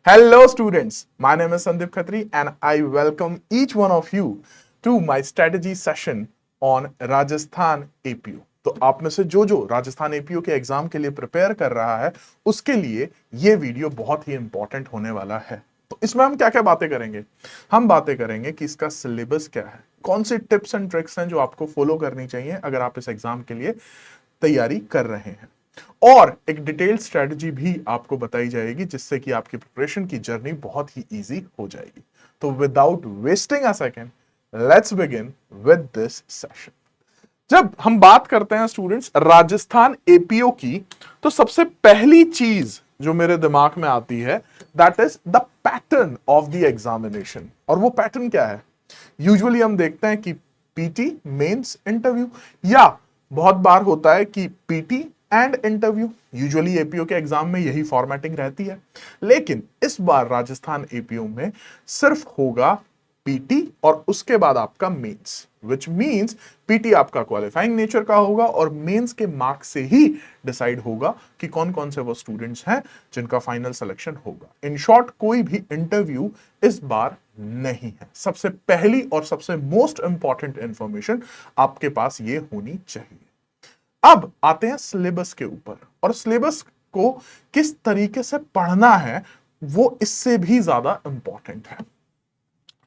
Hello, students. My name is Sandeep Khatri, and I welcome each one of you to my strategy session on Rajasthan APU. तो आप में से जो Rajasthan APU के exam के लिए प्रिपेयर कर रहा है उसके लिए ये वीडियो बहुत ही इंपॉर्टेंट होने वाला है। तो इसमें हम क्या क्या बातें करेंगे? हम बातें करेंगे कि इसका सिलेबस क्या है, कौन सी टिप्स एंड ट्रिक्स हैं जो आपको फॉलो करनी चाहिए अगर आप इस एग्जाम के लिए तैयारी कर रहे हैं, और एक डिटेल्ड स्ट्रेटजी भी आपको बताई जाएगी जिससे कि आपकी प्रिपरेशन की जर्नी बहुत ही इजी हो जाएगी। तो without wasting a second, let's begin with this session. जब हम बात करते हैं स्टूडेंट्स राजस्थान एपीओ की, तो सबसे पहली चीज जो मेरे दिमाग में आती है that is the pattern of the examination. और वो पैटर्न क्या है? यूजुअली हम देखते हैं कि पीटी, मेंस, इंटरव्यू, या बहुत बार होता है कि PT and interview. Usually APO के एग्जाम में यही फॉर्मेटिंग रहती है, लेकिन इस बार राजस्थान एपीओ में सिर्फ होगा पीटी और उसके बाद आपका मेंस, विच मींस पीटी आपका क्वालिफाइंग नेचर का होगा और मेंस के मार्क्स से ही डिसाइड होगा कि कौन कौन से वो स्टूडेंट्स हैं जिनका फाइनल सिलेक्शन होगा। इन शॉर्ट, कोई भी इंटरव्यू इस बार नहीं है। सबसे पहली और सबसे मोस्ट इंपॉर्टेंट इंफॉर्मेशन आपके पास ये होनी चाहिए। अब आते हैं सिलेबस के ऊपर, और सिलेबस को किस तरीके से पढ़ना है वो इससे भी ज्यादा इंपॉर्टेंट है।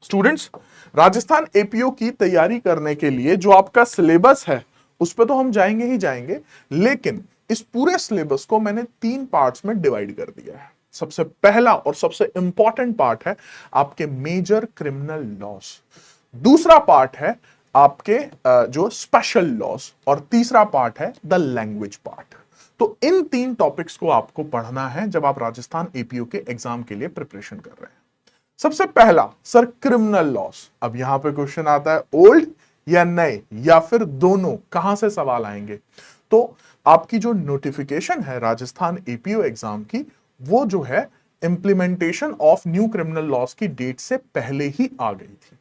स्टूडेंट्स, राजस्थान एपीओ की तैयारी करने के लिए जो आपका सिलेबस है उस पर तो हम जाएंगे ही जाएंगे, लेकिन इस पूरे सिलेबस को मैंने 3 पार्ट्स में डिवाइड कर दिया है। सबसे पहला और सबसे इंपॉर्टेंट पार्ट है आपके मेजर क्रिमिनल लॉस, दूसरा पार्ट है आपके जो स्पेशल लॉस, और तीसरा पार्ट है द लैंग्वेज पार्ट। तो इन 3 टॉपिक्स को आपको पढ़ना है जब आप राजस्थान एपीओ के एग्जाम के लिए प्रिपरेशन कर रहे हैं। सबसे पहला, सर क्रिमिनल लॉस। अब यहां पे क्वेश्चन आता है ओल्ड या नए या फिर दोनों, कहां से सवाल आएंगे? तो आपकी जो नोटिफिकेशन है राजस्थान एपीओ एग्जाम की, वो जो है implementation of new criminal loss की डेट से पहले ही आ गई थी,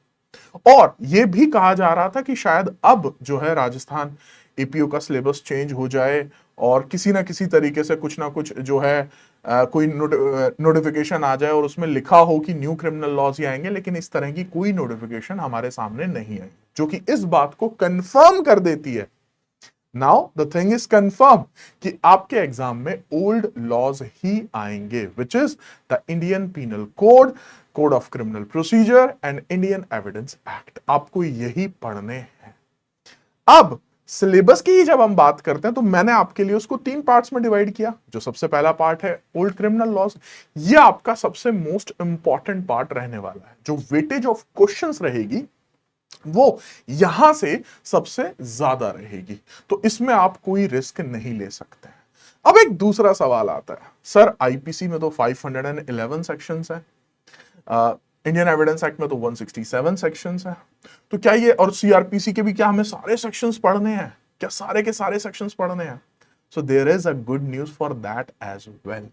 और यह भी कहा जा रहा था कि शायद अब जो है राजस्थान एपीओ का सिलेबस चेंज हो जाए और किसी ना किसी तरीके से कुछ ना कुछ जो है कोई नोटिफिकेशन आ जाए और उसमें लिखा हो कि न्यू क्रिमिनल लॉज ही आएंगे, लेकिन इस तरह की कोई नोटिफिकेशन हमारे सामने नहीं आई, जो कि इस बात को कंफर्म कर देती है। Now the thing is confirm कि आपके एग्जाम में ओल्ड लॉज ही आएंगे, which is the Indian penal code, code of criminal procedure and Indian evidence act. आपको यही पढ़ने हैं। अब सिलेबस की ही जब हम बात करते हैं तो मैंने आपके लिए उसको 3 पार्ट्स में डिवाइड किया। जो सबसे पहला पार्ट है ओल्ड क्रिमिनल लॉज, ये आपका सबसे मोस्ट इंपॉर्टेंट पार्ट रहने वाला है। जो वेटेज ऑफ क्वेश्चंस रहेगी वो यहां से सबसे ज्यादा रहेगी, तो इसमें आप कोई रिस्क नहीं ले सकते हैं। अब एक दूसरा सवाल आता है, सर आईपीसी में तो 511 सेक्शंस है, इंडियन एविडेंस एक्ट में तो 167 सेक्शंस है, तो क्या ये, और सीआरपीसी के भी क्या हमें सारे सेक्शंस पढ़ने हैं? क्या सारे के सारे सेक्शंस पढ़ने हैं? So there is a good news for that as well,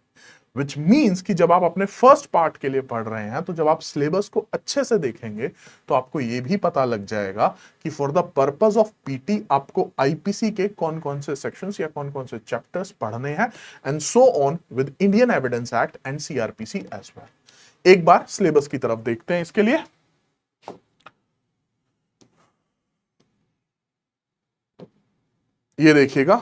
which means कि जब आप अपने फर्स्ट पार्ट के लिए पढ़ रहे हैं तो जब आप सिलेबस को अच्छे से देखेंगे तो आपको यह भी पता लग जाएगा कि for the purpose of PT आपको आईपीसी के कौन कौन से सेक्शंस या कौन कौन से चैप्टर्स पढ़ने हैं, and so on with Indian evidence act and CRPC as well. एक बार सिलेबस की तरफ देखते हैं। इसके लिए ये देखिएगा,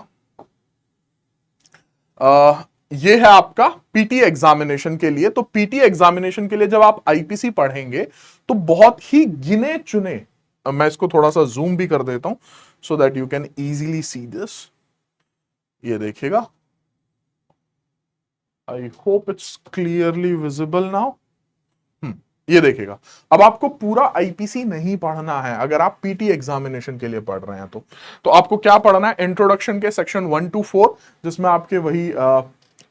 ये है आपका पीटी एग्जामिनेशन के लिए। तो पीटी एग्जामिनेशन के लिए जब आप आईपीसी पढ़ेंगे तो बहुत ही गिने चुने, मैं इसको थोड़ा सा जूम भी कर देता हूं so that you can easily see this. ये देखिएगा, I hope it's clearly visible now. ये देखिएगा, अब आपको पूरा आईपीसी नहीं पढ़ना है अगर आप पीटी एग्जामिनेशन के लिए पढ़ रहे हैं तो आपको क्या पढ़ना है? इंट्रोडक्शन के सेक्शन 1 to 4, जिसमें आपके वही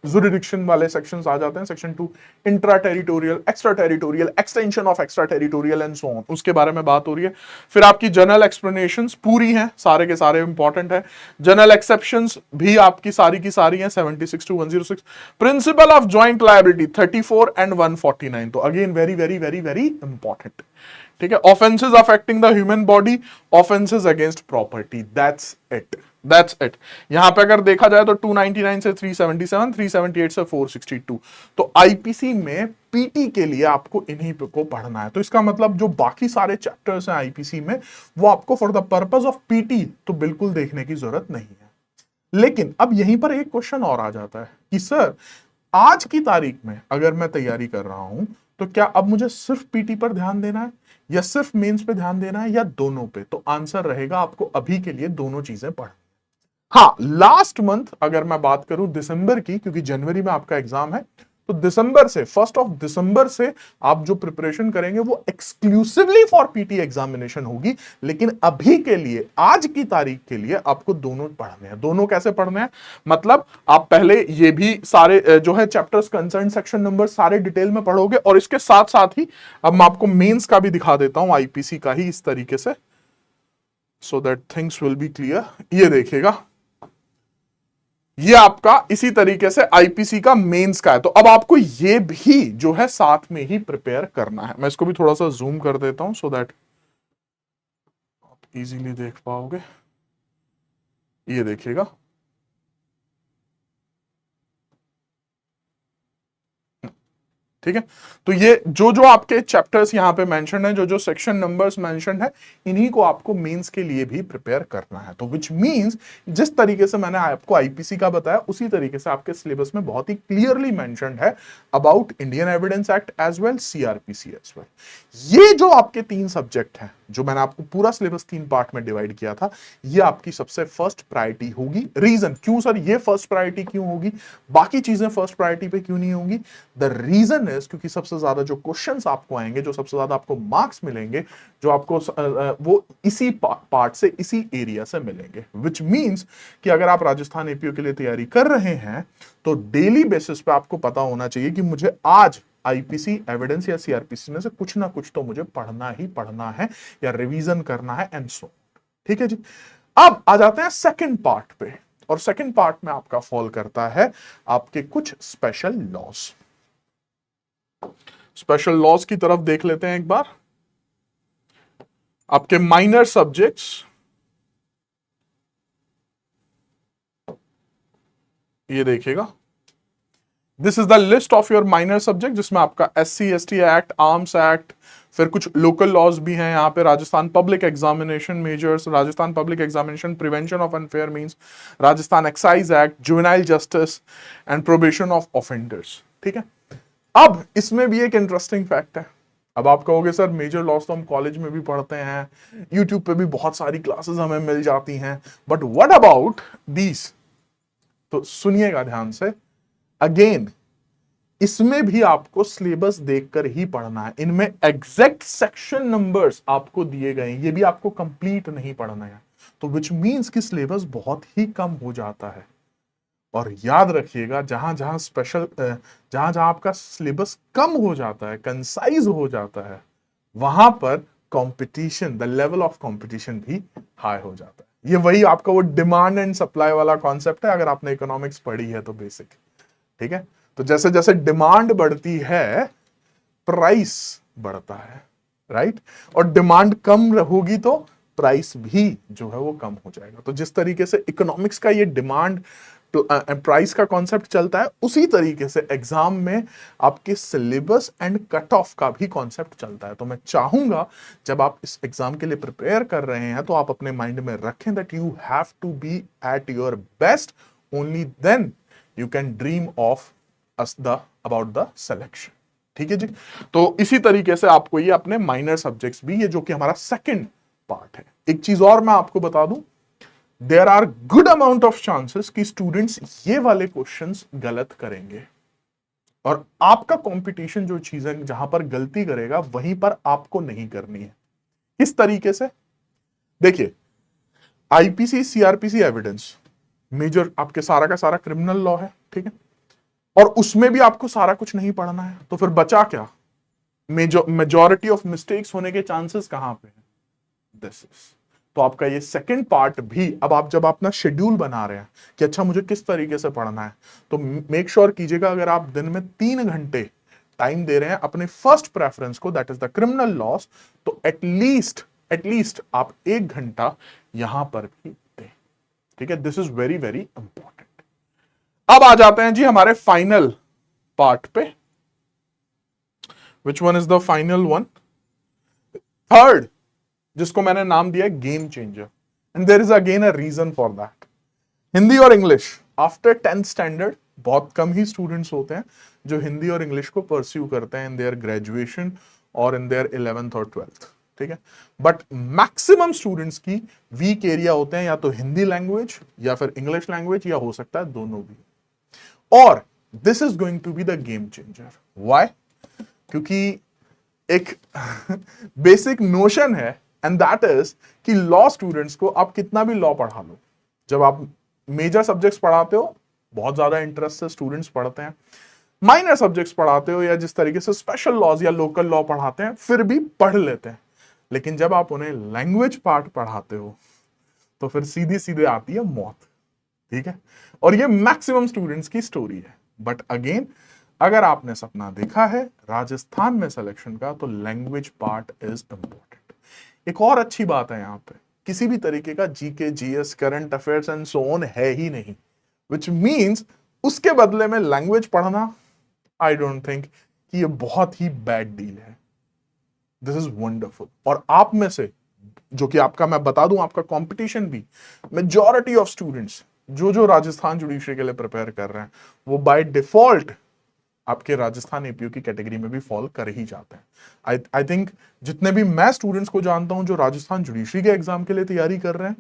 जुरिडिक्शन वाले सेक्शंस आ जाते हैं। Section 2 intra territorial, extra territorial, extension of extra territorial and so on, उसके बारे में बात हो रही है। फिर आपकी जनरल एक्सप्लेनेशंस पूरी हैं, सारे के सारे इंपॉर्टेंट है। जनरल एक्सेप्शंस भी आपकी सारी की सारी हैं, 76 to 106। Principle of joint liability 34 and 149, तो again very very very very important. ठीक है, offences affecting the human body, offences against property, that's it. That's it. यहां पे अगर देखा जाए तो 299 से 377, 378 से 462। तो आईपीसी में पीटी के लिए आपको इन्हीं पे को पढ़ना है। तो इसका मतलब जो बाकी सारे चैप्टर्स हैं आईपीसी में, वो आपको for the purpose of PT तो बिल्कुल देखने की जरूरत नहीं है। लेकिन अब यहीं पर एक क्वेश्चन और आ जाता है कि सर आज की तारीख में अगर मैं तैयारी कर रहा हूं तो क्या अब मुझे सिर्फ पीटी पर ध्यान देना है या सिर्फ मेंस पे ध्यान देना है या दोनों पे? तो आंसर रहेगा आपको अभी के लिए दोनों चीजें पढ़। हाँ, लास्ट मंथ अगर मैं बात करूं दिसंबर की, क्योंकि जनवरी में आपका एग्जाम है, तो दिसंबर से 1 दिसंबर से आप जो प्रिपरेशन करेंगे वो एक्सक्लूसिवली फॉर पीटी एग्जामिनेशन होगी। लेकिन अभी के लिए, आज की तारीख के लिए आपको दोनों पढ़ने हैं। दोनों कैसे पढ़ने हैं? मतलब आप पहले ये भी सारे जो है चैप्टर्स, कंसर्न, सेक्शन नंबर सारे डिटेल में पढ़ोगे, और इसके साथ साथ ही अब मैं आपको मेंस का भी दिखा देता हूं, आईपीसी का ही, इस तरीके से, so that things will be clear. ये देखिएगा, ये आपका इसी तरीके से आईपीसी का मेंस का है। तो अब आपको ये भी जो है साथ में ही प्रिपेयर करना है। मैं इसको भी थोड़ा सा जूम कर देता हूं सो दैट आप इजीली देख पाओगे। ये देखिएगा, ठीक है। तो ये जो जो आपके चैप्टर्स यहां पे मेंशन है, जो जो सेक्शन नंबर्स मेंशन है, इन्हीं को आपको मेंस के लिए भी प्रिपेयर करना है। तो विच मींस जिस तरीके से मैंने आपको आईपीसी का बताया, उसी तरीके से आपके सिलेबस में बहुत ही क्लियरली मेंशन्ड है about Indian evidence act as well CRPC as well. ये जो आपके 3 सब्जेक्ट हैं, जो मैंने आपको पूरा सिलेबस 3 पार्ट में डिवाइड किया था, ये आपकी सबसे फर्स्ट प्रायोरिटी होगी। रीजन क्यों सर ये फर्स्ट प्रायोरिटी क्यों होगी, बाकी चीजें फर्स्ट प्रायोरिटी पे क्यों नहीं होंगी? द रीजन इज क्योंकि सबसे ज्यादा जो क्वेश्चंस आपको आएंगे, जो सबसे ज्यादा आपको मार्क्स मिलेंगे, जो आपको वो इसी पार्ट से, इसी एरिया से मिलेंगे। विच मीन्स कि अगर आप राजस्थान एपीओ के लिए तैयारी कर रहे हैं तो डेली बेसिस पे आपको पता होना चाहिए कि मुझे आज आईपीसी, एविडेंस या सीआरपीसी में से कुछ ना कुछ तो मुझे पढ़ना ही पढ़ना है या रिवीजन करना है एंड सो। ठीक है जी। अब आ जाते हैं सेकंड पार्ट पे, और सेकंड पार्ट में आपका फॉल करता है आपके कुछ स्पेशल लॉस। स्पेशल लॉस की तरफ देख लेते हैं एक बार। आपके माइनर सब्जेक्ट्स, ये देखिएगा, this is the list of your minor subject, जिसमें आपका SC/ST एक्ट, आर्म्स एक्ट, फिर कुछ लोकल लॉज भी हैं यहाँ पे, Rajasthan public examination measures, Rajasthan public examination prevention of unfair means, Rajasthan excise act, juvenile justice and probation of offenders. ठीक है। अब इसमें भी एक इंटरेस्टिंग फैक्ट है। अब आप कहोगे सर मेजर लॉस तो हम कॉलेज में भी पढ़ते हैं, यूट्यूब पे भी बहुत सारी क्लासेस हमें मिल जाती हैं, बट व्हाट अबाउट दीज? तो सुनिएगा ध्यान से। अगेन, इसमें भी आपको सिलेबस देखकर ही पढ़ना है। इनमें एग्जैक्ट सेक्शन नंबर्स आपको दिए गए हैं, ये भी आपको कंप्लीट नहीं पढ़ना है। तो विच मींस कि सिलेबस बहुत ही कम हो जाता है। और याद रखिएगा, जहां जहां जहां जहां आपका सिलेबस कम हो जाता है, कंसाइज हो जाता है, वहां पर competition, the level of competition भी हाई हो जाता है। ये वही आपका वो डिमांड एंड सप्लाई वाला कॉन्सेप्ट है, अगर आपने इकोनॉमिक्स पढ़ी है तो बेसिक। ठीक है। तो जैसे जैसे डिमांड बढ़ती है, प्राइस बढ़ता है, राइट? और डिमांड कम होगी तो प्राइस भी जो है वो कम हो जाएगा। तो जिस तरीके से इकोनॉमिक्स का ये डिमांड प्राइस का कॉन्सेप्ट चलता है, उसी तरीके से एग्जाम में आपके सिलेबस एंड कट ऑफ का भी कॉन्सेप्ट चलता है। तो मैं चाहूंगा जब आप इस एग्जाम के लिए प्रिपेयर कर रहे हैं तो आप अपने माइंड में रखें that you have to be at your best, only then you can dream of about the selection. ठीक है जी। तो इसी तरीके से आपको ये अपने माइनर सब्जेक्ट्स भी, ये जो कि हमारा सेकंड पार्ट है। एक चीज और मैं आपको बता दूं, there are good amount of chances कि स्टूडेंट्स ये वाले क्वेश्चंस गलत करेंगे, और आपका कंपटीशन जो चीज है, जहां पर गलती करेगा वहीं पर आपको नहीं करनी है। किस तरीके से? देखिए, आईपीसी, सीआरपीसी, एविडेंस मेजर आपके सारा का सारा क्रिमिनल लॉ है। ठीक है। और उसमें भी आपको सारा कुछ नहीं पढ़ना है, तो फिर बचा क्या? मेजॉरिटी ऑफ मिस्टेक्स होने के चांसेस कहां पे हैं? This is. तो आपका ये सेकंड पार्ट भी, अब आप जब अपना शेड्यूल बना रहे हैं कि अच्छा मुझे किस तरीके से पढ़ना है, तो मेक श्योर कीजिएगा अगर आप दिन में 3 घंटे टाइम दे रहे हैं अपने फर्स्ट प्रेफरेंस को, that is the criminal laws, तो एटलीस्ट आप 1 घंटा यहां पर भी दें। ठीक है, this is very very important. अब आ जाते हैं जी हमारे फाइनल पार्ट पे। Which one is the final one? Third, जिसको मैंने नाम दिया game changer, and there is again a reason for that. Hindi और इंग्लिश आफ्टर 10th स्टैंडर्ड बहुत कम ही स्टूडेंट्स होते हैं जो हिंदी और इंग्लिश को परस्यू करते हैं इन देयर ग्रेजुएशन और इन देयर 11th और 12th, ठीक है। बट मैक्सिमम स्टूडेंट्स की वीक एरिया होते हैं या तो हिंदी लैंग्वेज या फिर इंग्लिश लैंग्वेज, या हो सकता है दोनों भी। और this is going to be the game changer. Why? क्योंकि एक बेसिक नोशन है, एंड दैट इज कि लॉ स्टूडेंट्स को आप कितना भी लॉ पढ़ा लो, जब आप मेजर सब्जेक्ट्स पढ़ाते हो बहुत ज्यादा इंटरेस्ट से स्टूडेंट्स पढ़ते हैं, माइनर सब्जेक्ट्स पढ़ाते हो या जिस तरीके से स्पेशल लॉज या लोकल लॉ पढ़ाते हैं फिर भी पढ़ लेते हैं। लेकिन जब आप उन्हें लैंग्वेज पार्ट पढ़ाते हो तो फिर सीधी सीधे आती है मौत, ठीक है। और ये मैक्सिमम स्टूडेंट्स की स्टोरी है। बट अगेन, अगर आपने सपना देखा है राजस्थान में सिलेक्शन का, तो लैंग्वेज पार्ट इज इंपॉर्टेंट। एक और अच्छी बात है, यहाँ पे किसी भी तरीके का GK, GS, current affairs and so on है ही नहीं, विच मीन्स उसके बदले में लैंग्वेज पढ़ना, आई डोंट थिंक कि ये बहुत ही बैड डील है। This is wonderful. और आप में से जो कि आपका, मैं बता दूं, आपका कंपटीशन भी, मेजॉरिटी ऑफ स्टूडेंट्स जो राजस्थान जुडिशरी के लिए प्रिपेयर कर रहे हैं वो बाय डिफॉल्ट आपके राजस्थान एपीयू की कैटेगरी में भी फॉल कर ही जाते हैं। आई थिंक जितने भी मैं स्टूडेंट्स को जानता हूं जो राजस्थान जुडिशरी के एग्जाम के लिए तैयारी कर रहे हैं,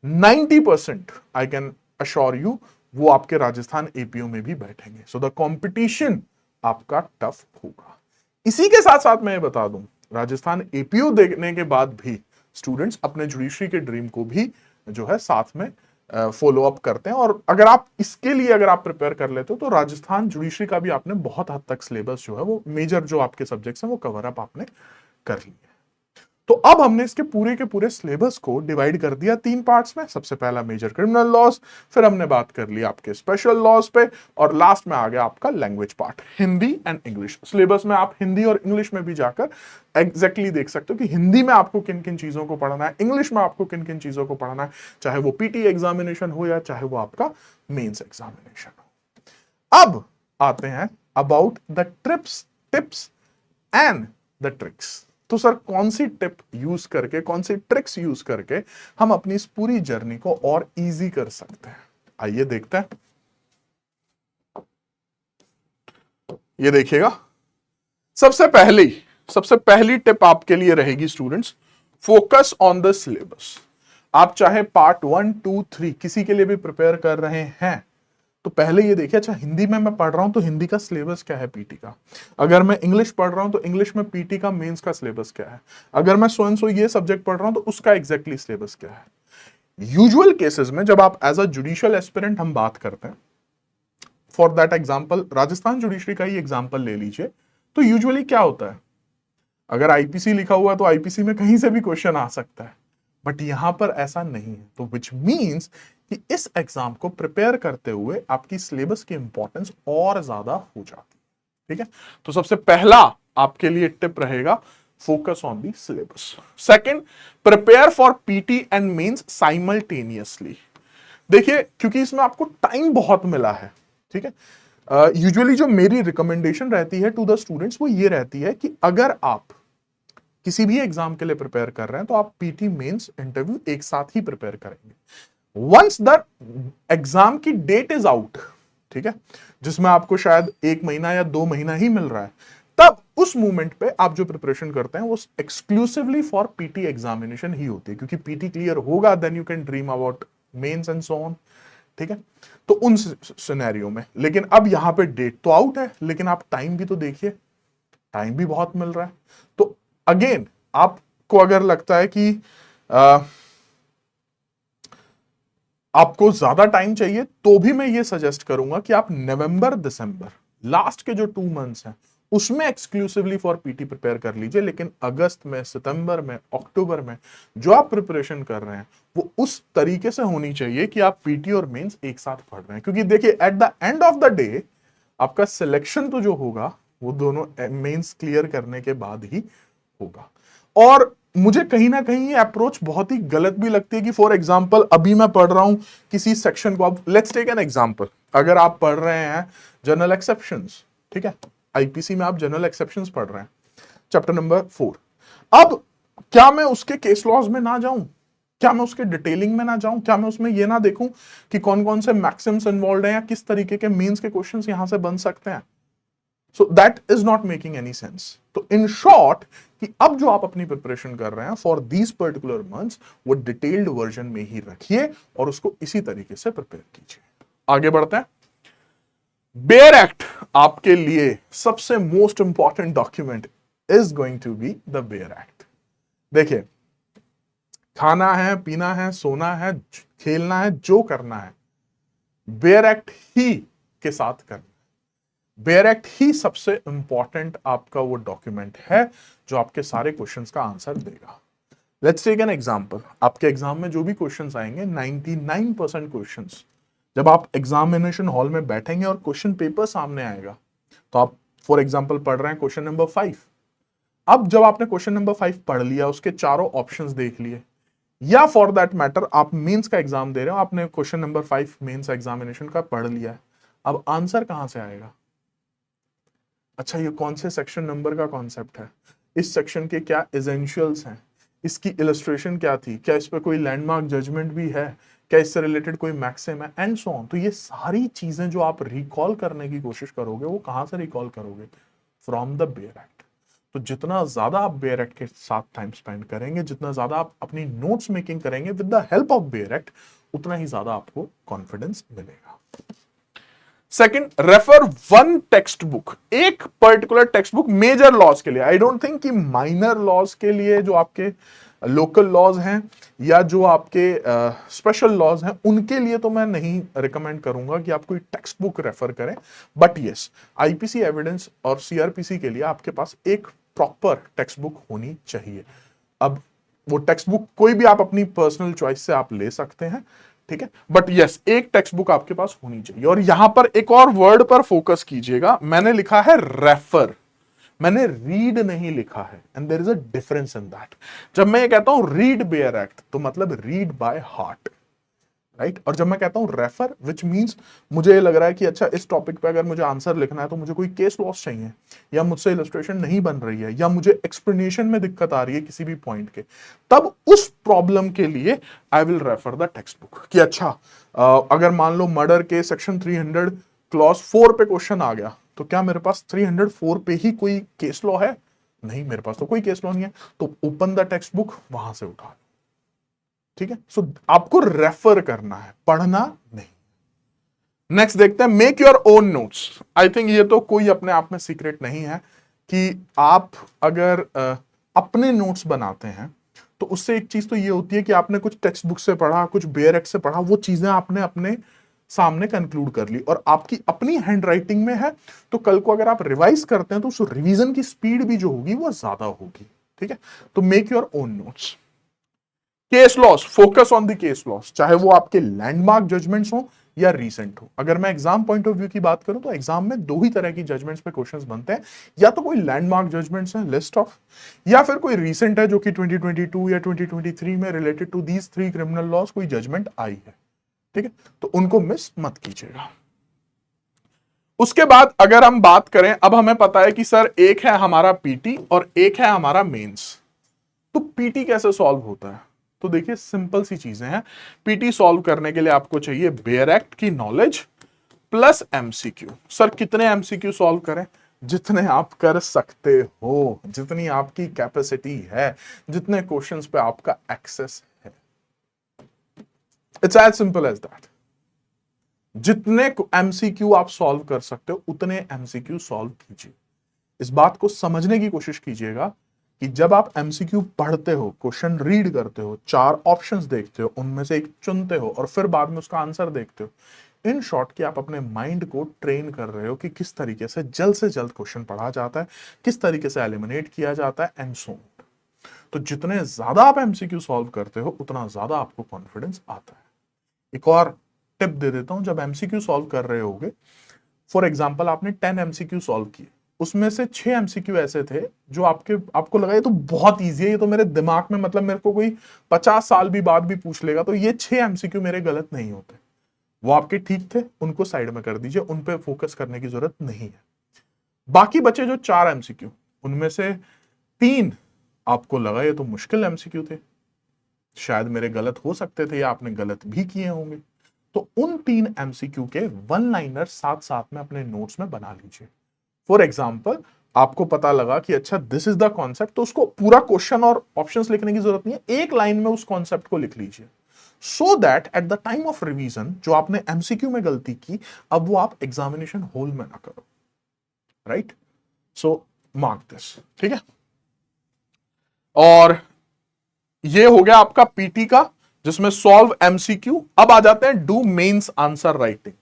90% आई कैन अश्योर यू वो आपके राजस्थान एपीयू में भी बैठेंगे। सो द कंपटीशन आपका टफ होगा। इसी के साथ साथ मैं ये बता दूं, राजस्थान एपीयू देखने के बाद भी स्टूडेंट्स अपने जुडिशरी के ड्रीम को भी जो है साथ में फॉलो अप करते हैं। और अगर आप इसके लिए अगर आप प्रिपेयर कर लेते हो तो राजस्थान जुडिशरी का भी आपने बहुत हद तक सिलेबस जो है वो मेजर जो आपके सब्जेक्ट्स हैं वो कवर अप आपने कर लिया। तो अब हमने इसके पूरे के पूरे सिलेबस को डिवाइड कर दिया 3 पार्ट्स में। सबसे पहला मेजर क्रिमिनल लॉज, फिर हमने बात कर ली आपके स्पेशल लॉज पे, और लास्ट में आ गया आपका language part, Hindi and English. Syllabus में आप हिंदी और इंग्लिश में भी जाकर एग्जैक्टली देख सकते हो कि हिंदी में आपको किन किन चीजों को पढ़ना है, इंग्लिश में आपको किन किन चीजों को पढ़ना है, चाहे वो पीटी एग्जामिनेशन हो या चाहे वो आपका मेंस एग्जामिनेशन हो। अब आते हैं about the tips and the tricks. तो सर कौन सी टिप यूज करके, कौन सी ट्रिक्स यूज करके हम अपनी इस पूरी जर्नी को और इजी कर सकते हैं? आइए देखते हैं। ये देखिएगा, सबसे पहली टिप आपके लिए रहेगी students, focus on the syllabus. आप चाहे पार्ट 1, 2, 3 किसी के लिए भी प्रिपेयर कर रहे हैं तो पहले ये देखिए, अच्छा हिंदी में मैं पढ़ रहा हूं तो हिंदी का सिलेबस क्या है पीटी का, अगर मैं इंग्लिश पढ़ रहा हूं तो इंग्लिश में पीटी का मेंस का सिलेबस क्या है, अगर मैं सो एंड सो ये सब्जेक्ट पढ़ रहा हूं तो उसका एग्जैक्टली सिलेबस क्या है। यूजुअल केसेस में जब आप एज अ जुडिशियल एस्पिरेंट हम बात करते हैं, for that example Rajasthan judiciary का ही एग्जाम्पल ले लीजिए, तो यूजुअली क्या होता है, अगर आईपीसी लिखा हुआ है तो आईपीसी में कहीं से भी क्वेश्चन आ सकता है, बट यहां पर ऐसा नहीं है। तो विच मीन्स कि इस एग्जाम को प्रिपेयर करते हुए आपकी सिलेबस की इंपॉर्टेंस और ज्यादा हो जाती है, ठीक है। तो सबसे पहला आपके लिए टिप रहेगा, focus on the syllabus. Second, prepare for PT and mains simultaneously. देखिए, क्योंकि इसमें आपको टाइम बहुत मिला है, ठीक है। यूजुअली जो मेरी रिकमेंडेशन रहती है टू द स्टूडेंट्स वो ये रहती है कि अगर आप किसी भी एग्जाम के लिए प्रिपेयर कर रहे हैं तो आप पीटी मेंस इंटरव्यू एक साथ ही प्रिपेयर करेंगे। वंस द एग्जाम की डेट इज आउट, ठीक है, जिसमें आपको शायद 1 महीना या 2 महीना ही मिल रहा है, तब उस मोमेंट पे आप जो प्रिपरेशन करते हैं वो एक्सक्लूसिवली फॉर पीटी एग्जामिनेशन ही होती है, क्योंकि पीटी क्लियर होगा then you can dream about mains and so on, ठीक है। तो उन सिनेरियो में, लेकिन अब यहां पे डेट तो आउट है, लेकिन आप टाइम भी तो देखिए, टाइम भी बहुत मिल रहा है। तो अगेन आपको अगर लगता है कि आपको ज्यादा टाइम चाहिए तो भी मैं ये सजेस्ट करूंगा कि आप नवंबर दिसंबर लास्ट के जो 2 मंथ्स हैं उसमें एक्सक्लूसिवली फॉर पीटी प्रिपेयर कर लीजिए, लेकिन अगस्त में, सितंबर में, अक्टूबर में जो आप प्रिपरेशन कर रहे हैं वो उस तरीके से होनी चाहिए कि आप पीटी और मेंस एक साथ पढ़ रहे हैं, क्योंकि देखिए at the end of the day आपका सिलेक्शन तो जो होगा वो दोनों मेंस क्लियर करने के बाद ही होगा। और मुझे कहीं ना कहीं ये अप्रोच बहुत ही गलत भी लगती है कि फॉर एग्जांपल अभी मैं पढ़ रहा हूं किसी सेक्शन को, अब लेट्स टेक एन एग्जांपल, अगर आप पढ़ रहे हैं जनरल एक्सेप्शंस, ठीक है, आईपीसी में आप जनरल एक्सेप्शंस पढ़ रहे हैं, चैप्टर नंबर 4। अब क्या मैं उसके केस लॉज में ना जाऊं, क्या मैं उसके डिटेलिंग में ना जाऊं, क्या मैं उसमें ये ना देखूं कि कौन कौन से मैक्सिम्स इन्वॉल्व हैं या किस तरीके के मीन्स के क्वेश्चंस यहां से बन सकते हैं? So that is not making any sense. तो इन शॉर्ट कि अब जो आप अपनी प्रिपरेशन कर रहे हैं फॉर दीज पर्टिकुलर मंथ्स, वो डिटेल्ड वर्जन में ही रखिए और उसको इसी तरीके से प्रिपेयर कीजिए। आगे बढ़ते हैं। बेयर एक्ट आपके लिए सबसे most important document is going to be the bare act. देखिए, खाना है, पीना है, सोना है, खेलना है, जो करना है बेयर एक्ट ही के साथ करना। बेयर एक्ट ही सबसे इंपॉर्टेंट आपका वो डॉक्यूमेंट है जो आपके सारे क्वेश्चंस का आंसर देगा। Let's take an example. आपके एग्जाम में जो भी क्वेश्चंस आएंगे 99% क्वेश्चंस, जब आप एग्जामिनेशन हॉल में बैठेंगे और क्वेश्चन पेपर सामने आएगा, तो आप फॉर एग्जांपल पढ़ रहे हैं क्वेश्चन नंबर 5। अब जब आपने क्वेश्चन नंबर 5 पढ़ लिया, उसके चारों ऑप्शंस देख लिए, या फॉर दैट मैटर आप मेंस का एग्जाम दे रहे हो, आपने क्वेश्चन नंबर 5 मेंस एग्जामिनेशन का पढ़ लिया है, अब आंसर कहां से आएगा? अच्छा, ये कौन से सेक्शन नंबर का कॉन्सेप्ट है, इस सेक्शन के क्या एसेंशियल्स हैं, इसकी इलस्ट्रेशन क्या थी, क्या इस पर कोई लैंडमार्क जजमेंट भी है, क्या इससे रिलेटेड कोई मैक्सिम है, एंड सो ऑन। तो ये सारी चीजें जो आप रिकॉल करने की कोशिश करोगे, वो कहां से रिकॉल करोगे? From the bare act. तो जितना ज्यादा आप बेयर एक्ट के साथ टाइम स्पेंड करेंगे, जितना ज्यादा आप अपनी नोट्स मेकिंग करेंगे with the help of bare act, उतना ही ज्यादा आपको कॉन्फिडेंस मिलेगा। Second, refer one text book, एक particular text book major laws के लिए। आई डोंट थिंक कि माइनर लॉज के लिए, जो आपके लोकल लॉज हैं या जो आपके स्पेशल लॉज हैं, उनके लिए तो मैं नहीं रिकमेंड करूंगा कि आप कोई टेक्स्ट बुक रेफर करें। बट यस, आईपीसी एविडेंस और सीआरपीसी के लिए आपके पास एक प्रॉपर टेक्स्ट बुक होनी चाहिए। अब वो टेक्स्ट बुक कोई भी आप अपनी पर्सनल चॉइस से आप ले सकते हैं, ठीक है, बट यस, एक टेक्स्ट बुक आपके पास होनी चाहिए। और यहां पर एक और वर्ड पर फोकस कीजिएगा, मैंने लिखा है रेफर, मैंने रीड नहीं लिखा है, and there is a difference in that. जब मैं ये कहता हूं रीड बेयर एक्ट, तो मतलब रीड बाय हार्ट, राइट। और जब मैं कहता हूं रेफर, विच मींस मुझे ये लग रहा है कि अच्छा, इस टॉपिक पे अगर मुझे आंसर लिखना है तो मुझे कोई केस लॉस चाहिए, या मुझसे इलस्ट्रेशन नहीं बन रही है, या मुझे एक्सप्लेनेशन में दिक्कत आ रही है किसी भी पॉइंट के, तब उस प्रॉब्लम के लिए I will refer the text book. कि अच्छा, अगर मान लो मर्डर के सेक्शन 300 क्लॉज 4 पे क्वेश्चन आ गया, तो क्या मेरे पास 304 पे ही कोई केस लॉ है? नहीं, मेरे पास तो कोई केस लॉ नहीं है। तो ओपन द टेक्स्ट बुक, वहां से उठा, ठीक है। सो आपको रेफर करना है, पढ़ना नहीं। नेक्स्ट देखते हैं, make your own notes. I think ये तो कोई अपने आप में सीक्रेट नहीं है कि आप अगर अपने नोट्स बनाते हैं, तो उससे एक चीज तो ये होती है कि आपने कुछ टेक्स्ट बुक से पढ़ा, कुछ बेयर एक्ट से पढ़ा, वो चीजें आपने अपने सामने कंक्लूड कर ली और आपकी अपनी हैंड राइटिंग में है, तो कल को अगर आप रिवाइज करते हैं तो उस रिवीजन की स्पीड भी जो होगी वो ज्यादा होगी, ठीक है। तो make your own notes. Case laws, focus on the case laws, चाहे वो आपके लैंडमार्क जजमेंट्स हो या रीसेंट हो। अगर मैं एग्जाम पॉइंट ऑफ व्यू की बात करूं, तो एग्जाम में दो ही तरह की जजमेंट्स पे क्वेश्चंस बनते हैं, या तो कोई लैंडमार्क जजमेंट्स है लिस्ट ऑफ, या फिर कोई रीसेंट है जो कि 2022 या 2023 में related to these 3 criminal laws कोई जजमेंट आई है, ठीक है। तो उनको मिस मत कीजिएगा। उसके बाद अगर हम बात करें, अब हमें पता है कि सर एक है हमारा पीटी और एक है हमारा मेंस, तो पीटी कैसे सॉल्व होता है? तो देखिए, सिंपल सी चीजें हैं। पीटी सॉल्व करने के लिए आपको चाहिए बेयर एक्ट की नॉलेज प्लस एमसीक्यू। सर कितने एमसीक्यू सॉल्व करें? जितने आप कर सकते हो, जितनी आपकी कैपेसिटी है, जितने क्वेश्चंस पे आपका एक्सेस है। It's as simple as that. जितने एमसीक्यू आप सॉल्व कर सकते हो, उतने एमसीक्यू सॉल्व कीजिए। इस बात को समझने की कोशिश कीजिएगा कि जब आप एमसीक्यू पढ़ते हो, क्वेश्चन रीड करते हो, 4 ऑप्शंस देखते हो, उनमें से एक चुनते हो और फिर बाद में उसका आंसर देखते हो, इन शॉर्ट कि आप अपने माइंड को ट्रेन कर रहे हो कि किस तरीके से जल्द क्वेश्चन पढ़ा जाता है, किस तरीके से एलिमिनेट किया जाता है, एंड सो ऑन। तो जितने ज्यादा आप एमसीक्यू सॉल्व करते हो, उतना ज्यादा आपको कॉन्फिडेंस आता है। एक और टिप दे देता हूं, जब एमसीक्यू सॉल्व कर रहे होगे, फॉर एग्जाम्पल आपने 10 एमसीक्यू सॉल्व किए, उसमें से 6 एमसीक्यू ऐसे थे जो आपको लगा ये तो बहुत इजी है, ये तो मेरे दिमाग में, मतलब मेरे को कोई 50 साल भी बाद भी पूछ लेगा तो ये 6 एमसीक्यू मेरे गलत नहीं होते। वो आपके ठीक थे, उनको साइड में कर दीजिए, उन पे फोकस करने की जरूरत नहीं है। बाकी बचे जो 4 एमसीक्यू, उनमें से 3 आपको लगा ये तो मुश्किल एमसीक्यू थे, शायद मेरे गलत हो सकते थे या आपने गलत भी किए होंगे, तो उन 3 एमसीक्यू के वन लाइनर साथ साथ में अपने नोट्स में बना लीजिए। फॉर एग्जाम्पल, आपको पता लगा कि अच्छा दिस इज द कॉन्सेप्ट, तो उसको पूरा क्वेश्चन और ऑप्शंस लिखने की जरूरत नहीं है, एक लाइन में उस कॉन्सेप्ट को लिख लीजिए, so that at the time of revision जो आपने एमसीक्यू में गलती की, अब वो आप एग्जामिनेशन हॉल में ना करो। राइट, सो मार्क दिस, ठीक है। और ये हो गया आपका पीटी का, जिसमें सॉल्व एमसीक्यू। अब आ जाते हैं do mains answer writing.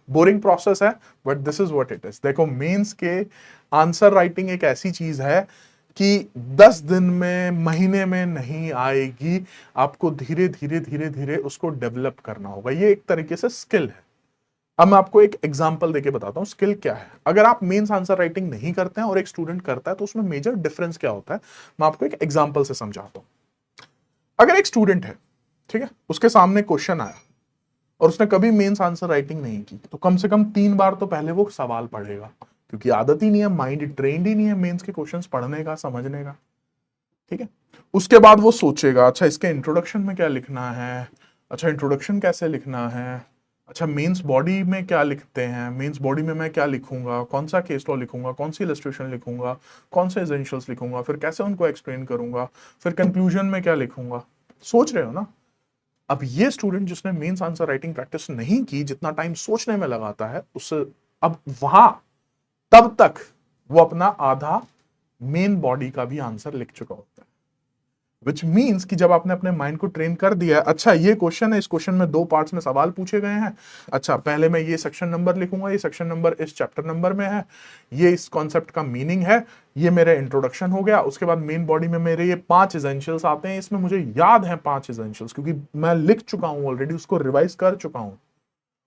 Boring process है but this is what it is. देखो, मेंस के आंसर राइटिंग एक ऐसी चीज है कि 10 दिन में, महीने में नहीं आएगी, आपको धीरे धीरे धीरे धीरे उसको डेवलप करना होगा। ये एक तरीके से स्किल है। अब मैं आपको एक एग्जांपल देके बताता हूं स्किल क्या है। अगर आप मेंस आंसर राइटिंग नहीं करते हैं और एक स्टूडेंट करता है तो उसमें मेजर डिफरेंस क्या होता है, मैं आपको एक एग्जांपल से समझाता हूं। अगर एक स्टूडेंट है, ठीक है, उसके सामने क्वेश्चन आया और उसने कभी मेंस आंसर राइटिंग नहीं की, तो कम से कम 3 बार तो पहले वो सवाल पढ़ेगा, क्योंकि आदत ही नहीं है, माइंड ट्रेंड ही नहीं है मेंस के क्वेश्चंस पढ़ने का, समझने का। ठीक है, उसके बाद वो सोचेगा अच्छा इसके इंट्रोडक्शन में क्या लिखना है, अच्छा इंट्रोडक्शन कैसे लिखना है, अच्छा मेंस बॉडी में क्या लिखते हैं, मेंस बॉडी में मैं क्या लिखूंगा, कौन सा केस लॉ लिखूंगा, कौन सी इलस्ट्रेशन लिखूंगा, कौन से एसेंशियल्स लिखूंगा, फिर कैसे उनको एक्सप्लेन करूंगा, फिर कंक्लूजन में क्या लिखूंगा। सोच रहे हो ना। अब ये स्टूडेंट जिसने मेंस आंसर राइटिंग प्रैक्टिस नहीं की, जितना टाइम सोचने में लगाता है, उससे अब वहां तब तक वो अपना आधा मेन बॉडी का भी आंसर लिख चुका होता है। विच मीन्स कि जब आपने अपने माइंड को ट्रेन कर दिया है, अच्छा ये क्वेश्चन है, इस क्वेश्चन में 2 पार्ट्स में सवाल पूछे गए हैं, अच्छा पहले मैं ये सेक्शन नंबर लिखूंगा, ये सेक्शन नंबर इस चैप्टर नंबर में है, ये इस कॉन्सेप्ट का मीनिंग है, ये मेरा इंट्रोडक्शन हो गया, उसके बाद मेन बॉडी में मेरे ये 5 एसेंशियल्स आते हैं, इसमें मुझे याद है 5 एसेंशियल्स, क्योंकि मैं लिख चुका हूं ऑलरेडी, उसको रिवाइज कर चुका हूं।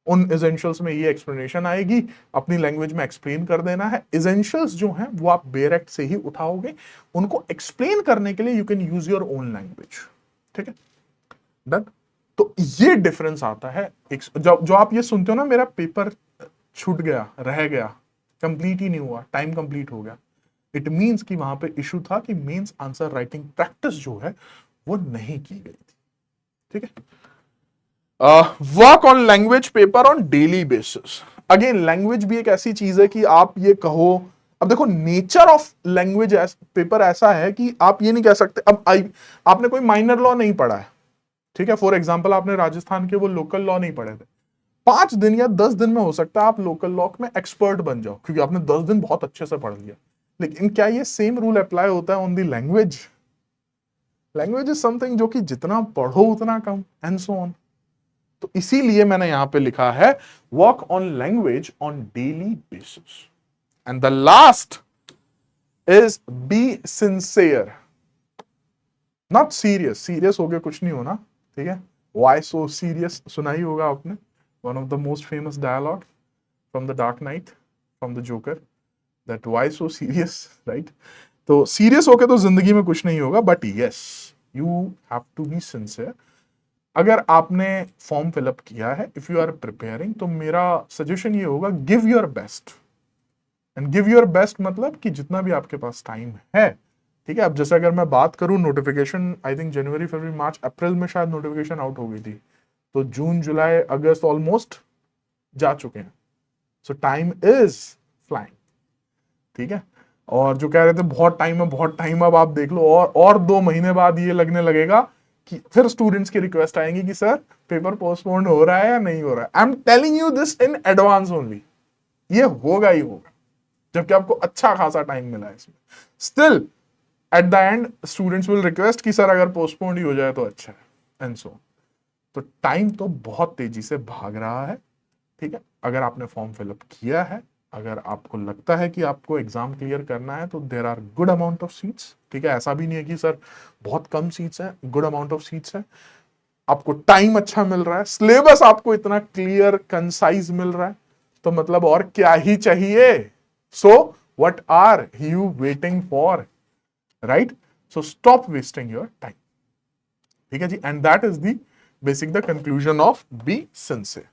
उन एसेंशियल्स में ये एक्सप्लेनेशन आएगी, अपनी लैंग्वेज में एक्सप्लेन कर देना है। एसेंशियल्स जो हैं वो आप बेयरएक्ट से ही उठाओगे, उनको एक्सप्लेन करने के लिए you can use your own language. ठीक है, डन। तो ये डिफरेंस आता है। जो आप ये सुनते हो ना, मेरा पेपर छूट गया, रह गया, कंप्लीट ही नहीं हुआ, टाइम कंप्लीट हो गया, इट मींस कि वहां पे इशू था कि मेंस आंसर राइटिंग प्रैक्टिस जो है वो नहीं की गई थी। ठीक है, work on language paper on daily basis. Again language भी एक ऐसी चीज है कि आप ये कहो, अब देखो नेचर ऑफ लैंग्वेज पेपर ऐसा है कि आप ये नहीं कह सकते। अब आपने कोई माइनर लॉ नहीं पढ़ा है, ठीक है, फॉर एग्जाम्पल आपने राजस्थान के वो लोकल लॉ नहीं पढ़े थे, 5 दिन या 10 दिन में हो सकता है आप लोकल लॉ में एक्सपर्ट बन जाओ, क्योंकि आपने 10 दिन बहुत अच्छे से पढ़ लिया। लेकिन क्या ये सेम रूल अप्लाई होता है on the language? Language is something जो कि जितना पढ़ो उतना कम, एंड सो ऑन। तो इसीलिए मैंने यहां पे लिखा है work on language on daily basis. And the last is be sincere, not serious. Serious हो गया कुछ नहीं होना, ठीक है। वाई सो सीरियस सुना ही होगा आपने, one of the most famous dialogue from the Dark Knight, from the Joker, that why so serious, right. तो सीरियस होके तो जिंदगी में कुछ नहीं होगा, but yes you have to be sincere. अगर आपने फॉर्म फिलअप किया है, इफ यू आर प्रिपेयरिंग, तो मेरा सजेशन ये होगा give your best. And give your best मतलब कि जितना भी आपके पास टाइम है, ठीक है। अब जैसे अगर मैं बात करूं, नोटिफिकेशन आई थिंक जनवरी, फरवरी, मार्च, अप्रैल में शायद नोटिफिकेशन आउट हो गई थी, तो जून, जुलाई, अगस्त ऑलमोस्ट जा चुके हैं। सो टाइम इज फ्लाइंग, ठीक है। और जो कह रहे थे बहुत टाइम है, बहुत टाइम, अब आप देख लो, और 2 महीने बाद ये लगने लगेगा कि फिर स्टूडेंट्स की रिक्वेस्ट आएंगी कि सर पेपर पोस्टपोन हो रहा है या नहीं हो रहा है। I am telling you this in advance only, ये होगा ही होगा, जबकि आपको अच्छा खासा टाइम मिला है इसमें। Still at the end students will request कि सर अगर पोस्टपोन ही हो जाए तो अच्छा है, एंड सो। तो टाइम तो बहुत तेजी से भाग रहा है, ठीक है। अगर आपने फॉर्म फिलअप किया है, अगर आपको लगता है कि आपको एग्जाम क्लियर करना है, तो there are good amount of seats, ठीक है। ऐसा भी नहीं है कि सर बहुत कम सीट्स है, गुड अमाउंट ऑफ सीट्स है। आपको टाइम अच्छा मिल रहा है, सिलेबस आपको इतना क्लियर कंसाइज मिल रहा है, तो मतलब और क्या ही चाहिए। सो What are you waiting for? Right? So stop wasting your time. ठीक है जी, and that is the basic the conclusion of be sincere.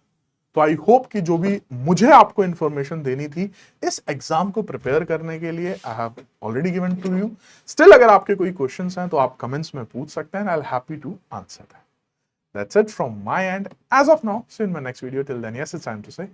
तो आई होप कि जो भी मुझे आपको इंफॉर्मेशन देनी थी इस एग्जाम को प्रिपेयर करने के लिए I have already given to you. Still अगर आपके कोई क्वेश्चंस हैं तो आप कमेंट्स में पूछ सकते हैं. I am happy to answer that. That's it from my end. As of now, see you in my next video. Till then, yes, it's time to say